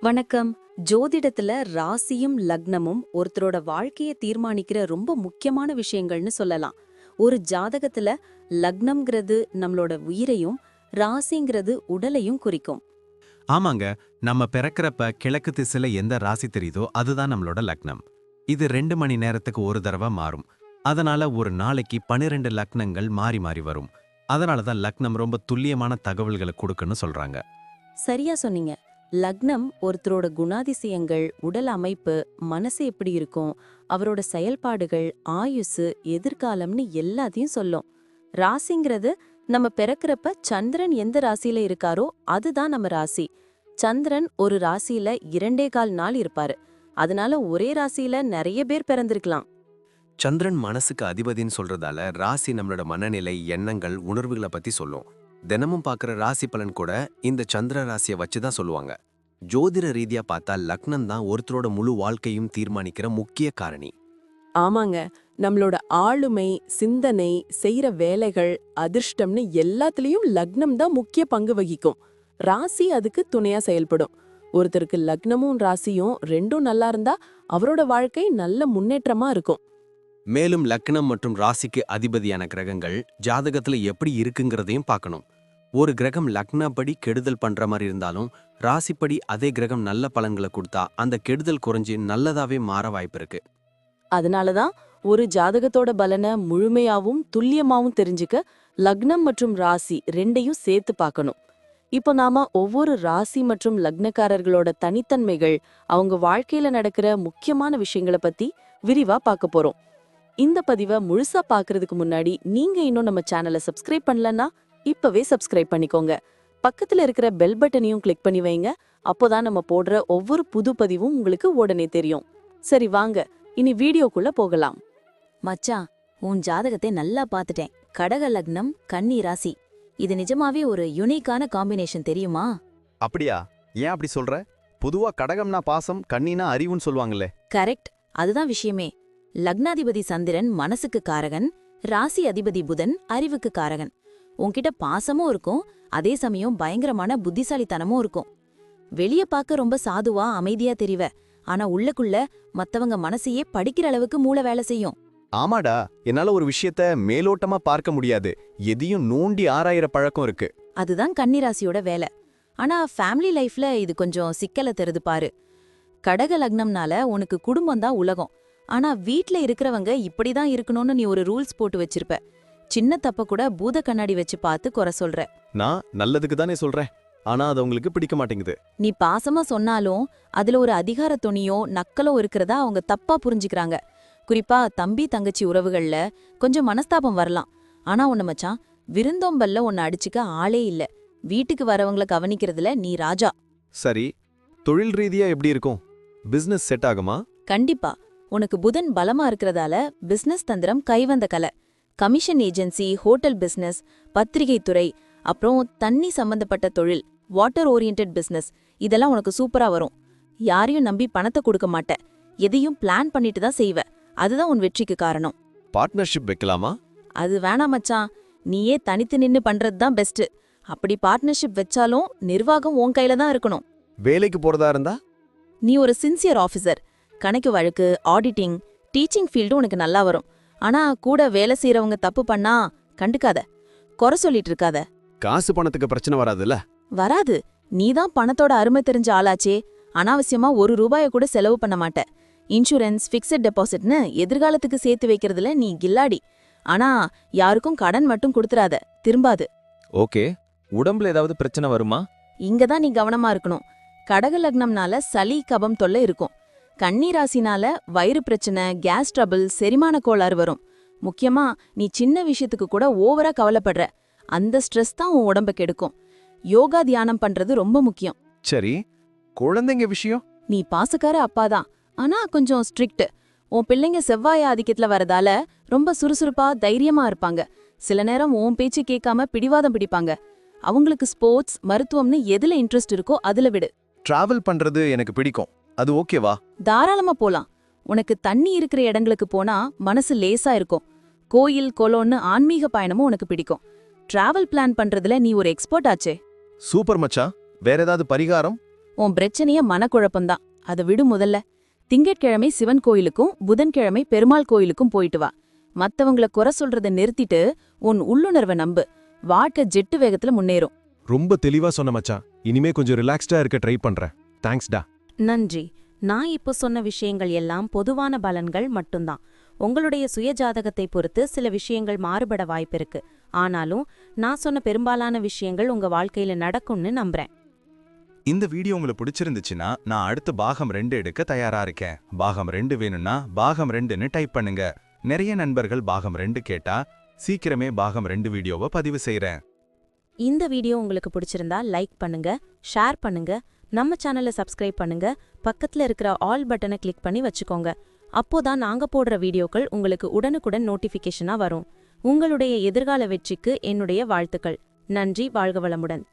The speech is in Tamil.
வணக்கம். ஜோதிடத்துல ராசியும் லக்னமும் ஒருத்தரோட வாழ்க்கைய தீர்மானிக்கிற ரொம்ப முக்கியமான விஷயங்கள்னு சொல்லலாம். ஒரு ஜாதகத்துல லக்னம்ங்கிறது நம்மளோட உயிரையும், ராசிங்கிறது உடலையும் குறிக்கும். ஆமாங்க. நம்ம பிறக்கறப்ப கிழக்கு திசையில எந்த ராசி தெரியுதோ அதுதான் நம்மளோட லக்னம். இது 2 மணி நேரத்துக்கு ஒரு தடவை மாறும். அதனால ஒரு நாளைக்கு 12 லக்னங்கள் மாறி மாறி வரும். அதனால தான் லக்னம் ரொம்ப துல்லியமான தகவல்களை கொடுக்குன்னு சொல்றாங்க. சரியா சொன்னீங்க. லக்னம் ஒருத்தரோட குணாதிசயங்கள், உடல் அமைப்பு, மனசு எப்படி இருக்கும், அவரோட செயல்பாடுகள், ஆயுசு, எதிர்காலம்னு எல்லாத்தையும் சொல்லும். ராசிங்கிறது நம்ம பிறக்கிறப்ப சந்திரன் எந்த ராசியில இருக்காரோ அதுதான் நம்ம ராசி. சந்திரன் ஒரு ராசியில 2.25 நாள் இருப்பாரு. அதனால ஒரே ராசியில நிறைய பேர் பிறந்திருக்கலாம். சந்திரன் மனசுக்கு அதிபதின்னு சொல்றதால ராசி நம்மளோட மனநிலை, எண்ணங்கள், உணர்வுகளை பத்தி சொல்லும். தினமும் பார்க்குற ராசி பலன் கூட இந்த சந்திர ராசியை வச்சு தான் சொல்லுவாங்க. ஜோதிட ரீதியா பார்த்தா லக்னம் தான் ஒருத்தரோட முழு வாழ்க்கையும் தீர்மானிக்கிற முக்கிய காரணி. ஆமாங்க. நம்மளோட ஆளுமை, சிந்தனை, செய்யற வேலைகள், அதிர்ஷ்டம்னு எல்லாத்துலயும் லக்னம் தான் முக்கிய பங்கு வகிக்கும். ராசி அதுக்கு துணையா செயல்படும். ஒருத்தருக்கு லக்னமும் ராசியும் ரெண்டும் நல்லா இருந்தா அவரோட வாழ்க்கை நல்ல முன்னேற்றமா இருக்கும். மேலும் லக்னம் மற்றும் ராசிக்கு அதிபதியான கிரகங்கள் ஜாதகத்துல எப்படி இருக்குங்கிறதையும் பார்க்கணும். ஒரு கிரகம் லக்னப்படி கெடுதல் பண்ற மாதிரி இருந்தாலும் ராசிப்படி அதே கிரகம் நல்ல பலன்களை கொடுத்தா அந்த கெடுதல் குறைஞ்சி நல்லதாவே மாற வாய்ப்பு இருக்கு. அதனாலதான் ஒரு ஜாதகத்தோட பலனை முழுமையாவும் துல்லியமாவும் தெரிஞ்சுக்க லக்னம் மற்றும் ராசி ரெண்டையும் சேர்த்து பார்க்கணும். இப்போ நாம ஒவ்வொரு ராசி மற்றும் லக்னக்காரர்களோட தனித்தன்மைகள், அவங்க வாழ்க்கையில நடக்கிற முக்கியமான விஷயங்களை பத்தி விரிவா பார்க்க போறோம். இந்த பதிவை முழுசா பார்க்கறதுக்கு முன்னாடி நீங்க இன்னும் நம்ம சேனலை சப்ஸ்கிரைப் பண்ணலன்னா இப்பவே சப்ஸ்கிரைப் பண்ணிக்கோங்க. பக்கத்துல இருக்கிற பெல் பட்டனையும் கிளிக் பண்ணி வைங்க. அப்போதான் நம்ம போடுற ஒவ்வொரு புது பதிவும் உங்களுக்கு உடனே தெரியும். சரி வாங்க, இனி வீடியோக்குள்ள போகலாம். மச்சான், உன் ஜாதகத்தை நல்லா பார்த்துட்டேன். கடக லக்னம், கன்னி ராசி. இது நிஜமாவே ஒரு யுனிக்கான காம்பினேஷன் தெரியுமா? அப்படியா? ஏன் அப்படி சொல்ற? பொதுவா கடகம்னா பாசம், கன்னினா அறிவுன்னு சொல்லுவாங்களே. கரெக்ட், அதுதான் விஷயமே. லக்னாதிபதி சந்திரன் மனசுக்கு காரகன், ராசி அதிபதி புதன் அறிவுக்கு காரகன். உன்கிட்ட பாசமும் இருக்கும், அதே சமயம் பயங்கரமான புத்திசாலித்தனமும் இருக்கும். வெளிய பார்க்க ரொம்ப சாதுவா அமைதியா தெரிவ, ஆனா உள்ளுக்குள்ள மத்தவங்க மனசையே படிக்கிற அளவுக்கு மூளை வேலை செய்யும். ஆமாடா, என்னால ஒரு விஷயத்த மேலோட்டமா பார்க்க முடியாது. எதையும் நோண்டி ஆராயிற பழக்கம் இருக்கு. அதுதான் கன்னிராசியோட வேலை. ஆனா ஃபேமிலி லைஃப்ல இது கொஞ்சம் சிக்கலை தருது பாரு. கடக லக்னம்னால உனக்கு குடும்பம் தான் உலகம். ஆனா வீட்ல இருக்கிறவங்க இப்படிதான் இருக்கணும்னு நீ ஒரு ரூல்ஸ் போட்டு வச்சிருப்ப. சின்ன தப்ப கூட பூத கண்ணாடி வச்சு பார்த்து குறை சொல்ற. நான் நல்லதுக்கு தானே சொல்றேன், ஆனா அது அவங்களுக்கு பிடிக்க மாட்டேங்குது. நீ பாசமா சொன்னாலும் அதுல ஒரு அதிகார துணியோ நக்கலோ இருக்கிறதா அவங்க தப்பா புரிஞ்சுக்கிறாங்க. குறிப்பா தம்பி தங்கச்சி உறவுகள்ல கொஞ்சம் மனஸ்தாபம் வரலாம். ஆனா உன்ன மச்சான், விருந்தோம்பல்ல உன்னை அடிச்சுக்க ஆளே இல்ல. வீட்டுக்கு வரவங்கள கவனிக்கிறதுல நீ ராஜா. சரி, தொழில் ரீதியா எப்படி இருக்கும்? பிசினஸ் செட் ஆகுமா? கண்டிப்பா. உனக்கு புதன் பலமா இருக்கிறதால பிசினஸ் தந்திரம் கைவந்த கலை. கமிஷன் ஏஜென்சி, ஹோட்டல் பிசினஸ், பத்திரிகை துறை, அப்புறம் தண்ணி சம்பந்தப்பட்ட தொழில், வாட்டர் ஓரியன்ட் பிசினஸ், இதெல்லாம் உனக்கு சூப்பரா வரும். யாரையும் நம்பி பணத்தை கொடுக்க மாட்ட. எதையும் பிளான் பண்ணிட்டு தான் செய்வ. அதுதான் உன் வெற்றிக்கு காரணம். பார்ட்னர்ஷிப் வைக்கலாமா? அது வேணாம் மச்சான். நீயே தனித்து நின்னு பண்றது தான் பெஸ்ட். அப்படி பார்ட்னர்ஷிப் வச்சாலும் நிர்வாகம் உன் கையில தான் இருக்கணும். வேலைக்கு போறதா இருந்தா? நீ ஒரு சின்சியர் ஆஃபீஸர். கணக்கு வழக்கு, ஆடிட்டிங், டீச்சிங் ஃபீல்டு உனக்கு நல்லா வரும். ஆனா கூட வேலை செய்யறவங்க தப்பு பண்ணா கண்டுக்காத, குறை சொல்லிட்டு இருக்காத. காசு பணத்துக்கு பிரச்சனை வராதுல்ல? வராது. நீதான் பணத்தோட அருமை தெரிஞ்ச ஆளாச்சே. அனாவசியமா ₹1 கூட செலவு பண்ண மாட்ட. இன்சூரன்ஸ், ஃபிக்ஸட் டெபாசிட்னு எதிர்காலத்துக்கு சேர்த்து வைக்கிறதுல நீ கில்லாடி. ஆனா யாருக்கும் கடன் மட்டும் கொடுத்துறாத, திரும்பாது. ஓகே. உடம்புல ஏதாவது பிரச்சனை வருமா? இங்கதான் நீ கவனமா இருக்கணும். கடக லக்னம்னால சளி கபம் தொல்லை இருக்கும். கன்னி ராசினால வயிறு பிரச்சனை, கேஸ் ட்ரபிள், செரிமான கோளாறு வரும். முக்கியமா நீ சின்ன விஷயத்துக்கு கூட ஓவரா கவலைப்படுற. அந்த ஸ்ட்ரெஸ் தான் உன் உடம்ப கெடுக்கும். யோகா தியானம் பண்றது ரொம்ப முக்கியம். சரி, குழந்தைங்க விஷயம்? நீ பாசக்கார அப்பாதான், ஆனா கொஞ்சம் ஸ்ட்ரிக்ட். உன் பிள்ளைங்க செவ்வாய் ஆதிக்கத்துல வரதால ரொம்ப சுறுசுறுப்பா தைரியமா இருப்பாங்க. சில நேரம் உன் பேச்சு கேட்காம பிடிவாதம் பிடிப்பாங்க. அவங்களுக்கு ஸ்போர்ட்ஸ், மருத்துவம்னு எதுல இன்ட்ரெஸ்ட் இருக்கோ அதுல விடு. டிராவல் பண்றது எனக்கு பிடிக்கும், அது ஓகேவா? தாராளமா போலாம். உனக்கு தண்ணி இருக்கிற இடங்களுக்கு போனா மனசு லேசா இருக்கும். கோயில், கொலோன்னு ஆன்மீக பயணமும் உனக்கு பிடிக்கும். டிராவல் பிளான் பண்றதுல நீ ஒரு எக்ஸ்பர்ட் ஆச்சே. சூப்பர் மச்சான். வேற ஏதாவது பரிகாரம்? உன் பிரச்சனைய மனக்குழப்பம்தான். அதை விடு முதல்ல. திங்கட்கிழமை சிவன் கோயிலுக்கும் புதன்கிழமை பெருமாள் கோயிலுக்கும் போயிட்டு வா. மத்தவங்கள குறை சொல்றத நிறுத்திட்டு உன் உள்ளுணர்வை நம்பு. வாழ்க்கை ஜெட்டு வேகத்துல முன்னேறும். ரொம்ப தெளிவா சொன்ன மச்சான். இனிமே கொஞ்சம் ரிலாக்ஸ்டா இருக்க ட்ரை பண்றேன். தேங்க்ஸ்டா. நன்றி. நான் இப்போ சொன்ன விஷயங்கள் எல்லாம் பொதுவான பலன்கள் மட்டும்தான். உங்களுடைய சுய ஜாதகத்தை பொறுத்து சில விஷயங்கள் மாறுபட வாய்ப்பிருக்கு. ஆனாலும் நான் சொன்ன பெரும்பாலான விஷயங்கள் உங்க வாழ்க்கையில நடக்கும்னு நம்புறேன். இந்த வீடியோ உங்களுக்கு பிடிச்சிருந்துச்சுன்னா நான் அடுத்து பாகம் 2 எடுக்க தயாரா இருக்கேன். பாகம் 2 வேணும்னா பாகம் 2ன்னு டைப் பண்ணுங்க. நிறைய நண்பர்கள் பாகம் 2 கேட்டா சீக்கிரமே பாகம் 2 வீடியோவை பதிவு செய்றேன். இந்த வீடியோ உங்களுக்கு பிடிச்சிருந்தா லைக் பண்ணுங்க, ஷேர் பண்ணுங்க, நம்ம சேனலை சப்ஸ்கிரைப் பண்ணுங்க, பக்கத்துல இருக்கிற ஆல் பட்டனை கிளிக் பண்ணி வச்சுக்கோங்க. அப்போதான் நாங்க போடுற வீடியோக்கள் உங்களுக்கு உடனுக்குடன் நோட்டிஃபிகேஷனா வரும். உங்களுடைய எதிர்கால வெற்றிக்கு என்னுடைய வாழ்த்துக்கள். நன்றி. வாழ்க வளமுடன்.